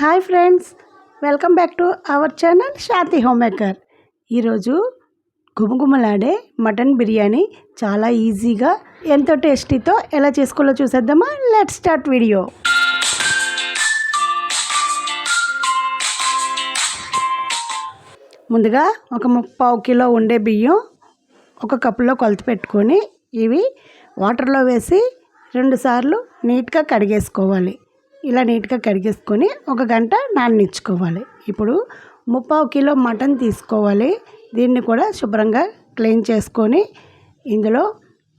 Hi friends, welcome back to our channel Shanti home maker. ఈరోజు గుమగుమలాడే mutton biryani చాలా ఈజీగా ఎంతో టేస్టీతో ఎలా చేసుకోవాలో చూసేద్దామా. Let's start video. ముందుగా ఒక 3/4 కిలో ఉండే బియ్యం ఒక కప్పులో కొలత పెట్టుకొని ఇవి వాటర్లో వేసి 2 సార్లు నీట్గా కడిగేసుకోవాలి. ఇలా నీట్గా కడిగేసుకొని 1 గంట నాననిచ్చుకోవాలి. ఇప్పుడు 3/4 కిలో మటన్ తీసుకోవాలి. దీన్ని కూడా శుభ్రంగా క్లీన్ చేసుకొని ఇందులో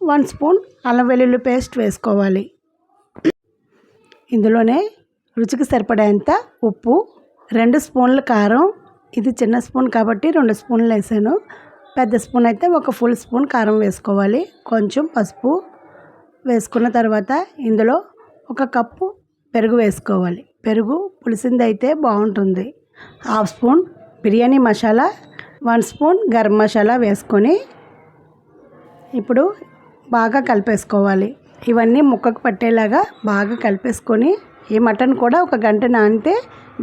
1 స్పూన్ అల్లం వెల్లుల్లి పేస్ట్ వేసుకోవాలి. ఇందులోనే రుచికి సరిపడేంత ఉప్పు, 2 స్పూన్ల కారం. ఇది చిన్న స్పూన్ కాబట్టి 2 స్పూన్లు వేసాను. పెద్ద స్పూన్ అయితే 1 ఫుల్ స్పూన్ కారం వేసుకోవాలి. కొంచెం పసుపు వేసుకున్న తర్వాత ఇందులో 1 కప్పు పెరుగు వేసుకోవాలి. పెరుగు పులిసింది అయితే బాగుంటుంది. 1/2 స్పూన్ బిర్యానీ మసాలా, 1 స్పూన్ గరం మసాలా వేసుకొని ఇప్పుడు బాగా కలిపేసుకోవాలి. ఇవన్నీ ముక్కకు పట్టేలాగా బాగా కలిపేసుకొని ఈ మటన్ కూడా 1 గంట నానితే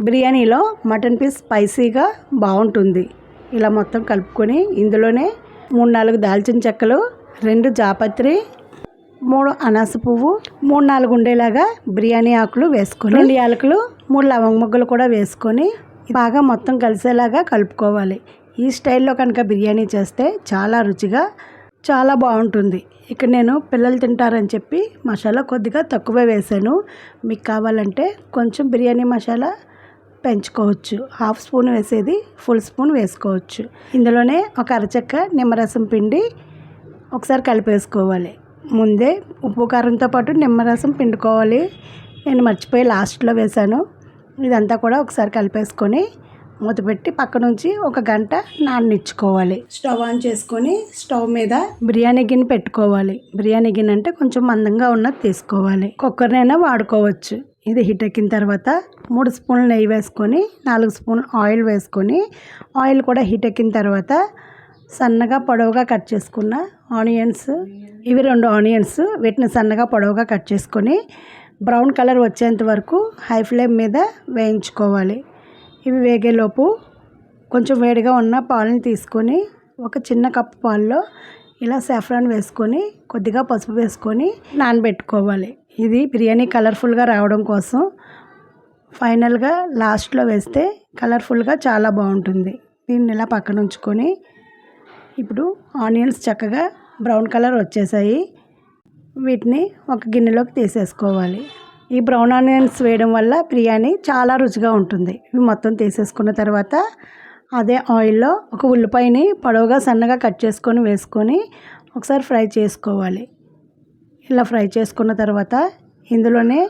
బిర్యానీలో మటన్ పీస్ స్పైసీగా బాగుంటుంది. ఇలా మొత్తం కలుపుకొని ఇందులోనే 3-4 దాల్చిన చెక్కలు, 2 జాపత్రి, 3 అనాస పువ్వు, 3-4 ఉండేలాగా బిర్యానీ ఆకులు వేసుకొని 2 యాలకులు, 3 లవంగ మొగ్గలు కూడా వేసుకొని బాగా మొత్తం కలిసేలాగా కలుపుకోవాలి. ఈ స్టైల్లో కనుక బిర్యానీ చేస్తే చాలా రుచిగా చాలా బాగుంటుంది. ఇక్కడ నేను పిల్లలు తింటారని చెప్పి మసాలా కొద్దిగా తక్కువే వేసాను. మీకు కావాలంటే కొంచెం బిర్యానీ మసాలా పెంచుకోవచ్చు. 1/2 స్పూన్ వేసేది ఫుల్ స్పూన్ వేసుకోవచ్చు. ఇందులోనే 1 అరచెక్క నిమ్మరసం పిండి ఒకసారి కలిపేసుకోవాలి. ముందే ఉప్పు కారంతో పాటు నిమ్మరసం పిండుకోవాలి. నేను మర్చిపోయి లాస్ట్లో వేసాను. ఇదంతా కూడా ఒకసారి కలిపేసుకొని మూత పెట్టి పక్క నుంచి 1 గంట నాననిచ్చుకోవాలి. స్టవ్ ఆన్ చేసుకొని స్టవ్ మీద బిర్యానీ గిన్నె పెట్టుకోవాలి. బిర్యానీ గిన్నె అంటే కొంచెం మందంగా ఉన్నది తీసుకోవాలి. కుక్కర్నైనా వాడుకోవచ్చు. ఇది హీట్ ఎక్కిన తర్వాత 3 స్పూన్లు నెయ్యి వేసుకొని 4 స్పూన్లు ఆయిల్ వేసుకొని ఆయిల్ కూడా హీట్ ఎక్కిన తర్వాత సన్నగా పొడవుగా కట్ చేసుకున్న ఆనియన్స్, ఇవి 2 ఆనియన్స్, వీటిని సన్నగా పొడవుగా కట్ చేసుకొని బ్రౌన్ కలర్ వచ్చేంత వరకు హై ఫ్లేమ్ మీద వేయించుకోవాలి. ఇవి వేగేలోపు కొంచెం వేడిగా ఉన్న పాలను తీసుకొని 1 చిన్న కప్పు పాల్లో ఇలా సాఫ్రాన్ వేసుకొని కొద్దిగా పసుపు వేసుకొని నానబెట్టుకోవాలి. ఇది బిర్యానీ కలర్ఫుల్గా రావడం కోసం ఫైనల్గా లాస్ట్లో వేస్తే కలర్ఫుల్గా చాలా బాగుంటుంది. దీన్ని ఇలా పక్కన ఉంచుకొని ఇప్పుడు ఆనియన్స్ చక్కగా బ్రౌన్ కలర్ వచ్చేసాయి. వీటిని ఒక గిన్నెలోకి తీసేసుకోవాలి. ఈ బ్రౌన్ ఆనియన్స్ వేయడం వల్ల బిర్యానీ చాలా రుచిగా ఉంటుంది. ఇవి మొత్తం తీసేసుకున్న తర్వాత అదే ఆయిల్లో 1 ఉల్లిపాయని పొడవుగా సన్నగా కట్ చేసుకొని వేసుకొని ఒకసారి ఫ్రై చేసుకోవాలి. ఇలా ఫ్రై చేసుకున్న తర్వాత ఇందులోనే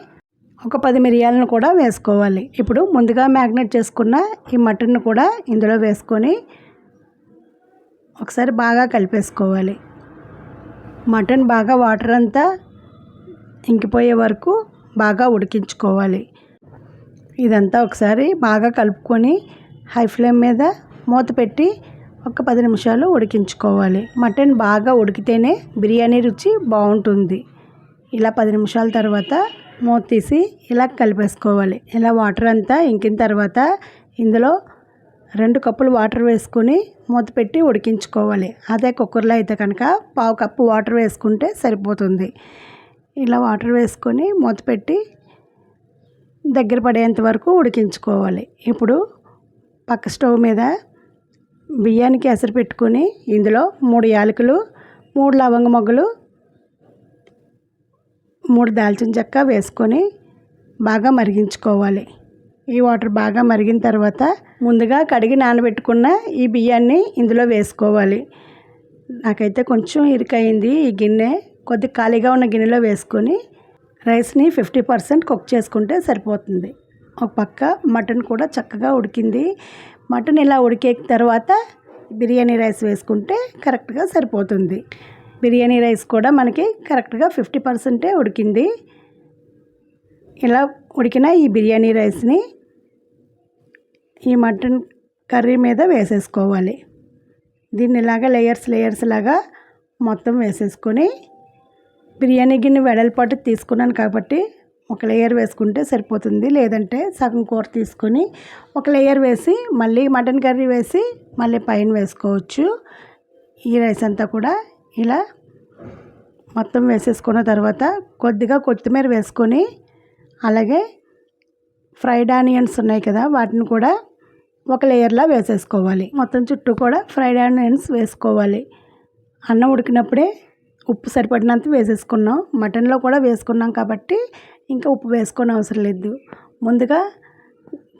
1 10 మిరియాలను కూడా వేసుకోవాలి. ఇప్పుడు ముందుగా మ్యాగ్నేట్ చేసుకున్న ఈ మటన్ను కూడా ఇందులో వేసుకొని ఒకసారి బాగా కలిపేసుకోవాలి. మటన్ బాగా వాటర్ అంతా ఇంకిపోయే వరకు బాగా ఉడికించుకోవాలి. ఇదంతా ఒకసారి బాగా కలుపుకొని హై ఫ్లేమ్ మీద మూత పెట్టి 10 నిమిషాలు ఉడికించుకోవాలి. మటన్ బాగా ఉడికితేనే బిర్యానీ రుచి బాగుంటుంది. ఇలా 10 నిమిషాల తర్వాత మూత తీసి ఇలా కలిపేసుకోవాలి. ఇలా వాటర్ అంతా ఇంకిన తర్వాత ఇందులో 2 కప్పులు వాటర్ వేసుకొని మూత పెట్టి ఉడికించుకోవాలి. అదే కుక్కర్లో అయితే కనుక 1/2 కప్పు వాటర్ వేసుకుంటే సరిపోతుంది. ఇలా వాటర్ వేసుకొని మూత పెట్టి దగ్గర పడేంత వరకు ఉడికించుకోవాలి. ఇప్పుడు పక్క స్టవ్ మీద బియ్యానికి ఎసరు పెట్టుకొని ఇందులో 3 యాలకులు, 3 లవంగ మొగ్గలు, 3 దాల్చిన చెక్క వేసుకొని బాగా మరిగించుకోవాలి. ఈ వాటర్ బాగా మరిగిన తర్వాత ముందుగా కడిగి నానబెట్టుకున్న ఈ బియ్యాన్ని ఇందులో వేసుకోవాలి. నాకైతే కొంచెం ఇరుకైంది ఈ గిన్నె. కొద్దిగా ఖాళీగా ఉన్న గిన్నెలో వేసుకొని రైస్ని 50% కుక్ చేసుకుంటే సరిపోతుంది. ఒక పక్క మటన్ కూడా చక్కగా ఉడికింది. మటన్ ఇలా ఉడికే తర్వాత బిర్యానీ రైస్ వేసుకుంటే కరెక్ట్గా సరిపోతుంది. బిర్యానీ రైస్ కూడా మనకి కరెక్ట్గా 50% ఉడికింది. ఇలా ఉడికిన ఈ బిర్యానీ రైస్ని ఈ మటన్ కర్రీ మీద వేసేసుకోవాలి. దీన్ని ఇలాగ లేయర్స్ లాగా మొత్తం వేసేసుకొని బిర్యానీ గిన్నె వెడల్పాటు తీసుకున్నాను కాబట్టి ఒక లేయర్ వేసుకుంటే సరిపోతుంది. లేదంటే సగం కూర తీసుకొని ఒక లేయర్ వేసి మళ్ళీ మటన్ కర్రీ వేసి మళ్ళీ పైన వేసుకోవచ్చు. ఈ రైస్ అంతా కూడా ఇలా మొత్తం వేసేసుకున్న తర్వాత కొద్దిగా కొత్తిమీర వేసుకొని అలాగే ఫ్రైడ్ ఆనియన్స్ ఉన్నాయి కదా, వాటిని కూడా ఒక లేయర్లా వేసేసుకోవాలి. మొత్తం చుట్టూ కూడా ఫ్రైడ్ ఆనియన్స్ వేసుకోవాలి. అన్నం ఉడికినప్పుడే ఉప్పు సరిపడినంత వేసేసుకున్నాం. మటన్లో కూడా వేసుకున్నాం కాబట్టి ఇంకా ఉప్పు వేసుకొని అవసరం లేదు. ముందుగా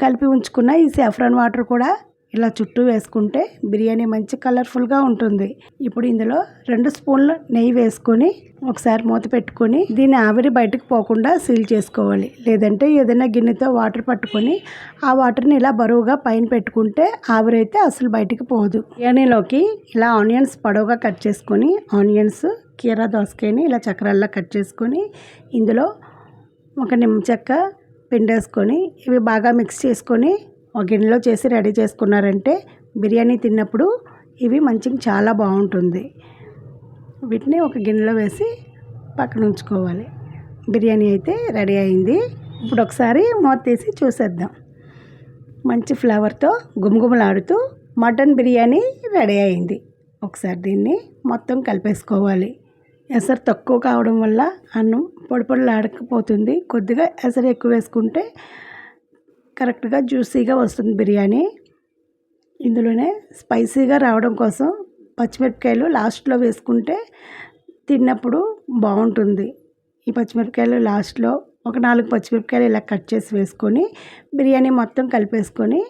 కలిపి ఉంచుకున్న ఈ సాఫ్రాన్ వాటర్ కూడా ఇలా చుట్టూ వేసుకుంటే బిర్యానీ మంచి కలర్ఫుల్గా ఉంటుంది. ఇప్పుడు ఇందులో 2 స్పూన్లు నెయ్యి వేసుకొని ఒకసారి మూత పెట్టుకొని దీన్ని ఆవిరి బయటకు పోకుండా సీల్ చేసుకోవాలి. లేదంటే ఏదైనా గిన్నెతో వాటర్ పట్టుకొని ఆ వాటర్ని ఇలా బరువుగా పైన పెట్టుకుంటే ఆవిరి అయితే అసలు బయటకు పోదు. బిర్యానీలోకి ఇలా ఆనియన్స్ పొడవుగా కట్ చేసుకొని ఆనియన్స్ కీరా దోసకాయని ఇలా చక్రాల్లా కట్ చేసుకొని ఇందులో ఒక నిమ్మ చెక్క పిండేసుకొని ఇవి బాగా మిక్స్ చేసుకొని ఒక గిన్నెలో చేసి రెడీ చేసుకున్నారంటే బిర్యానీ తిన్నప్పుడు ఇవి మంచిగా చాలా బాగుంటుంది. వీటిని ఒక గిన్నెలో వేసి పక్కన ఉంచుకోవాలి. బిర్యానీ అయితే రెడీ అయింది. ఇప్పుడు ఒకసారి మూత తీసి చూసేద్దాం. మంచి ఫ్లేవర్తో గుమగుమలాడుతూ మటన్ బిర్యానీ రెడీ అయింది. ఒకసారి దీన్ని మొత్తం కలిపేసుకోవాలి. ఎసరు తక్కువ కావడం వల్ల అన్నం పొడి పొడిలాడకపోతుంది. కొద్దిగా ఎసరు ఎక్కువ వేసుకుంటే కరెక్ట్గా జ్యూసీగా వస్తుంది బిర్యానీ. ఇందులోనే స్పైసీగా రావడం కోసం పచ్చిమిరపకాయలు లాస్ట్లో వేసుకుంటే తిన్నప్పుడు బాగుంటుంది. ఈ పచ్చిమిరపకాయలు లాస్ట్లో ఒక 4 పచ్చిమిరపకాయలు ఇలా కట్ చేసి వేసుకొని బిర్యానీ మొత్తం కలిపేసుకొని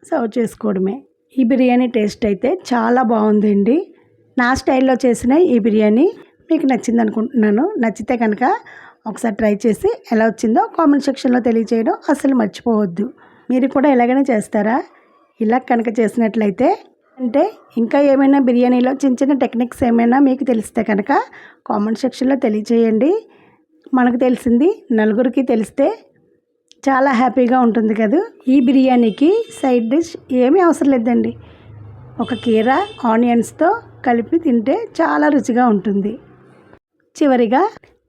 సర్వ్ చేసుకోవడమే. ఈ బిర్యానీ టేస్ట్ అయితే చాలా బాగుందండి. నా స్టైల్లో చేసిన ఈ బిర్యానీ మీకు నచ్చింది అనుకుంటున్నాను. నచ్చితే కనుక ఒకసారి ట్రై చేసి ఎలా వచ్చిందో కామెంట్ సెక్షన్లో తెలియజేయడం అసలు మర్చిపోవద్దు. మీరు కూడా ఎలాగైనా చేస్తారా? ఇలా కనుక చేసినట్లయితే అంటే ఇంకా ఏమైనా బిర్యానీలో చిన్న చిన్న టెక్నిక్స్ ఏమైనా మీకు తెలిస్తే కనుక కామెంట్ సెక్షన్లో తెలియజేయండి. మనకు తెలిసింది నలుగురికి తెలిస్తే చాలా హ్యాపీగా ఉంటుంది కదా. ఈ బిర్యానీకి సైడ్ డిష్ ఏమీ అవసరం లేదండి. ఒక కీరా ఆనియన్స్తో కలిపి తింటే చాలా రుచిగా ఉంటుంది. చివరిగా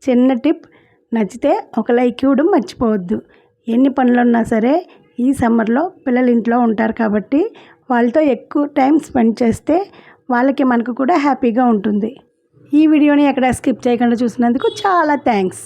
చిన్న టిప్, నచ్చితే ఒక లైక్ ఇవ్వడం మర్చిపోవద్దు. ఎన్ని పనులున్నా సరే ఈ సమ్మర్లో పిల్లలు ఇంట్లో ఉంటారు కాబట్టి వాళ్ళతో ఎక్కువ టైం స్పెండ్ చేస్తే వాళ్ళకి మనకు కూడా హ్యాపీగా ఉంటుంది. ఈ వీడియోని ఎక్కడ స్కిప్ చేయకుండా చూసినందుకు చాలా థ్యాంక్స్.